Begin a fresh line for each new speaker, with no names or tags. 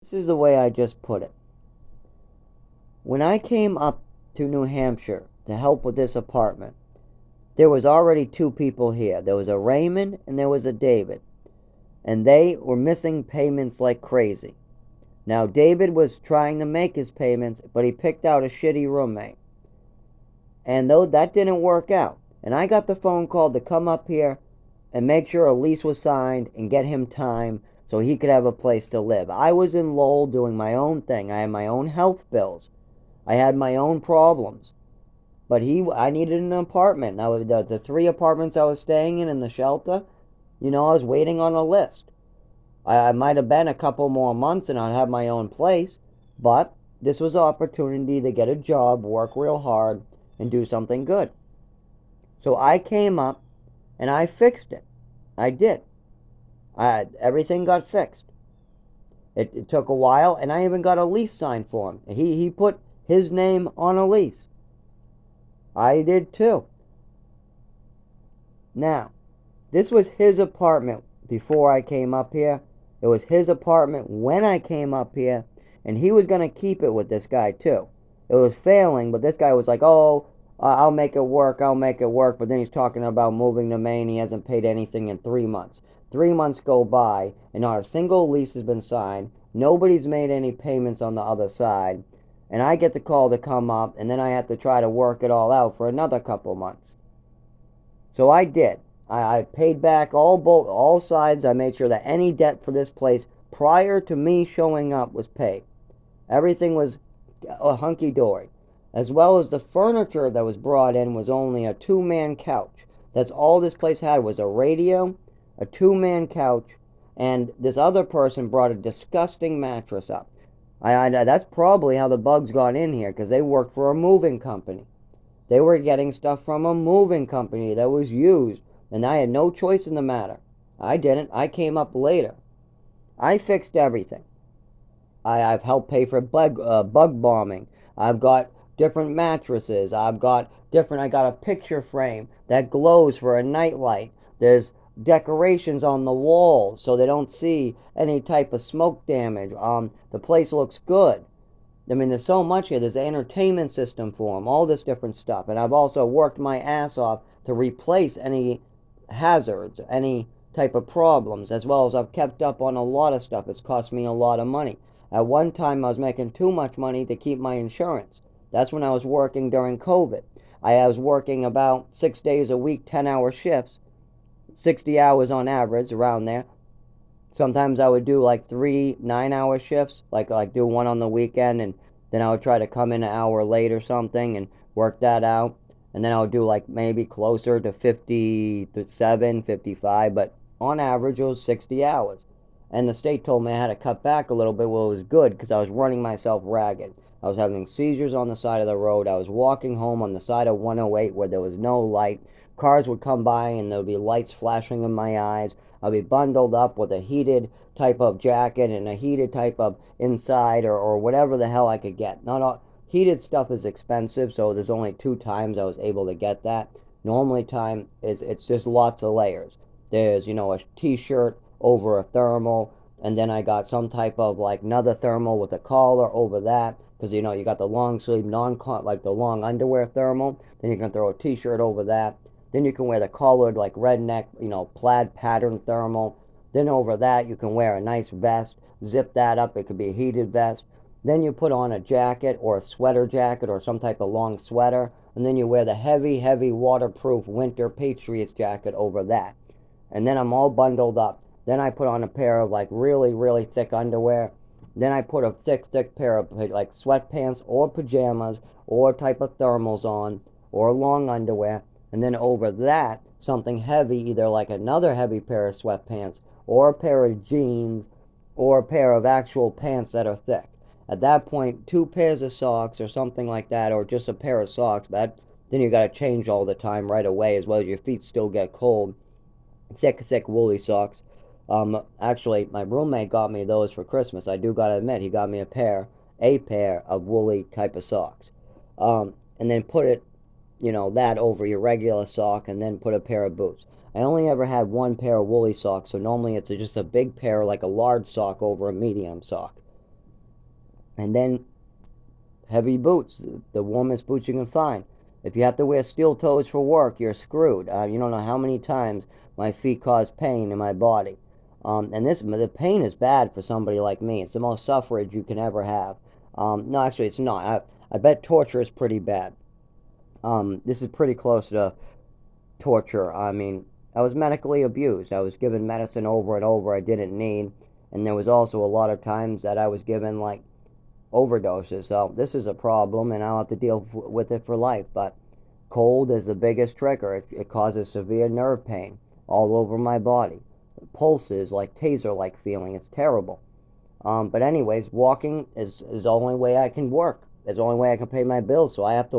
This is the way I just put it. When I came up to New Hampshire to help with this apartment, there was already two people here. There was a Raymond and there was a David. And they were missing payments like crazy. Now, David was trying to make his payments, but he picked out a shitty roommate. And though that didn't work out, and I got the phone call to come up here and make sure a lease was signed and get him time so he could have a place to live. I was in Lowell doing my own thing. I had my own health bills. I had my own problems. But I needed an apartment. Now, the three apartments I was staying in the shelter, I was waiting on a list. I might have been a couple more months and I'd have my own place, but this was an opportunity to get a job, work real hard, and do something good. So I came up and I fixed it. I did. Everything got fixed. It took a while, and I even got a lease signed for him. He put his name on a lease. I did too. Now, this was his apartment before I came up here. It was his apartment when I came up here, and he was going to keep it with this guy too. It was failing, but this guy was like, oh, I'll make it work, I'll make it work. But then he's talking about moving to Maine. He hasn't paid anything in 3 months. 3 months go by, and not a single lease has been signed. Nobody's made any payments on the other side. And I get the call to come up, and then I have to try to work it all out for another couple months. So I did. I paid back all sides. I made sure that any debt for this place prior to me showing up was paid. Everything was hunky-dory. As well as the furniture that was brought in was only a two-man couch. That's all this place had was a radio, a two-man couch, and this other person brought a disgusting mattress up. That's probably how the bugs got in here, because they worked for a moving company. They were getting stuff from a moving company that was used, and I had no choice in the matter. I didn't. I came up later. I fixed everything. I've helped pay for bug bombing. I've got different mattresses. I got a picture frame that glows for a nightlight. There's decorations on the walls so they don't see any type of smoke damage. The place looks good. I mean, there's so much here. There's an entertainment system for them, all this different stuff. And I've also worked my ass off to replace any hazards, any type of problems, as well as I've kept up on a lot of stuff. It's cost me a lot of money. At one time, I was making too much money to keep my insurance. That's when I was working during COVID. I was working about 6 days a week, 10-hour shifts, 60 hours on average, around there. Sometimes I would do like 3 9-hour shifts, like do one on the weekend, and then I would try to come in an hour late or something and work that out. And then I would do like maybe closer to 57, 55, but on average it was 60 hours. And the state told me I had to cut back a little bit. Well, it was good because I was running myself ragged. I was having seizures on the side of the road. I was walking home on the side of 108 where there was no light. Cars would come by and there would be lights flashing in my eyes. I'd be bundled up with a heated type of jacket and a heated type of inside or whatever the hell I could get. Not all heated stuff is expensive, so there's only 2 times I was able to get that. Normally time it's just lots of layers. There's, a t-shirt over a thermal, and then I got some type of like another thermal with a collar over that, because you got the long sleeve like the long underwear thermal. Then you can throw a t-shirt over that. Then you can wear the collared like redneck, plaid pattern thermal. Then over that you can wear a nice vest, zip that up. It could be a heated vest. Then you put on a jacket or a sweater jacket or some type of long sweater, and then you wear the heavy, heavy waterproof winter Patriots jacket over that. And then I'm all bundled up. Then I put on a pair of like really, really thick underwear. Then I put a thick, thick pair of like sweatpants or pajamas or type of thermals on or long underwear. And then over that, something heavy, either like another heavy pair of sweatpants or a pair of jeans or a pair of actual pants that are thick. At that point, 2 pairs of socks or something like that, or just a pair of socks, but then you got to change all the time right away, as well as your feet still get cold. Thick, thick, woolly socks. Actually, my roommate got me those for Christmas. I do gotta admit, he got me a pair of woolly type of socks. And then put it, that over your regular sock, and then put a pair of boots. I only ever had one pair of woolly socks, so normally it's just a big pair, like a large sock over a medium sock. And then heavy boots, the warmest boots you can find. If you have to wear steel toes for work, you're screwed. You don't know how many times my feet cause pain in my body. And the pain is bad for somebody like me. It's the most suffrage you can ever have. No, actually, it's not. I bet torture is pretty bad. This is pretty close to torture. I mean, I was medically abused. I was given medicine over and over I didn't need. And there was also a lot of times that I was given, like, overdoses. So this is a problem, and I'll have to deal with it for life. But cold is the biggest trigger. It causes severe nerve pain all over my body. Pulses, like taser-like feeling. It's terrible. But anyways, walking is the only way I can work. It's the only way I can pay my bills. So I have to